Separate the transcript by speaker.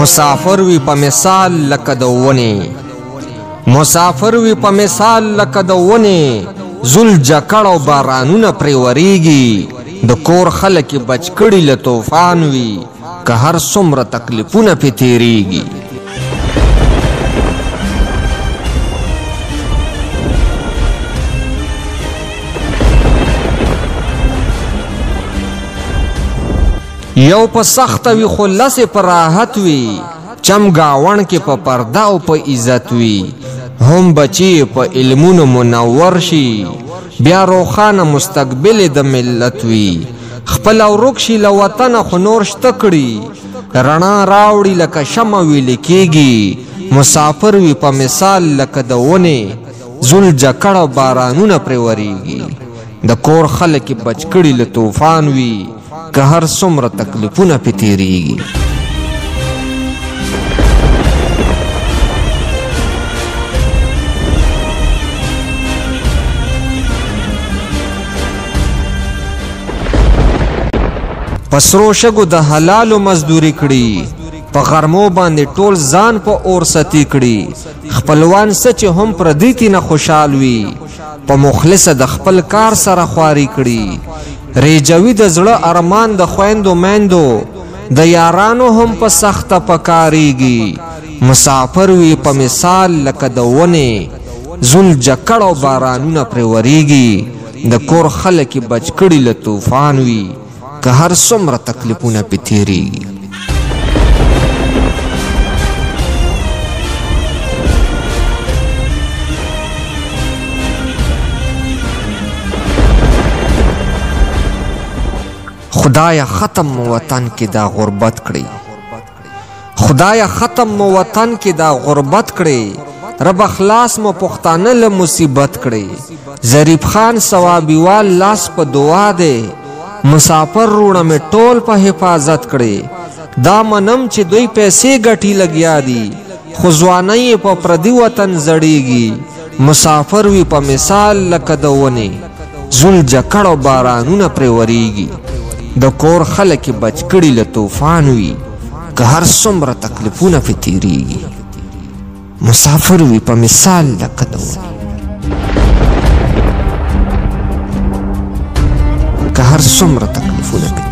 Speaker 1: مسافر وی په مثال لکه د ونې، مسافر وی په مثال لکه د ونې، زل جکړ او بارانونه پرې وریږي، د کور خلک بچ کړي له طوفان وي، که هر څومره تکلیفونه پې تیریږي. یو په سخت وي خو لسې په راحت وي، چم گاون کې په پرده او په عزت وي، هم بچي په علمونو منور شي، بیا روښانه مستقبل د ملت وي، خپل ورک شي له وطنه خو نور شته کړي، رڼا راوړي لکه شمع ویلې کېږي، مسافر وي په مثال لکه د ونې، زل جکړ بارانونه پرې وریږي، د کور خلک بچ کړي له طوفان وي، که هر څومره تکلیفونه پې تیریږي. په سرو شګو د حلالو مزدوري کړي، په غرمو باندې ټول ځان په اور ستی کړي، خپلوان څه چې هم پردیتي نه خوشحال وي، په مخلصه د خپل کار سره خواري کړي، ریجوي د زړه ارمان د خویندو میندو، د یارانو هم په سخته پکاریږي، مسافر وي په مثال لکه د ونې، زل جکړ او بارانونه پرې وریږي، د کور خلک بچ کړي له طوفان وي، که هر څومره تکلیفونه پې تیریږي. خدایا ختم مو وطن کې دا غربت کړي، خدایا ختم مو وطن کې دا غربت کړي، رب خلاص مو پښتانه له مصیبت کړي، ظریف خان ثوابیوال لاس په دعا دی، مسافر روڼه مې ټول په حفاظت کړي، دا منم چې دوی پیسې ګټي لګیا دي، خو ځوانۍ په پردي وطن زړیږي، مسافر وي په مثال لکه د ونې، زل جکړ او بارانونه پرې وریږي، د کور خلک بچ کړي له طوفان وي، که هر څومره تکلیفونه پې تیریږي، مسافر وي په مثال لکه د ونې، که هر څومره تکلیفونه پې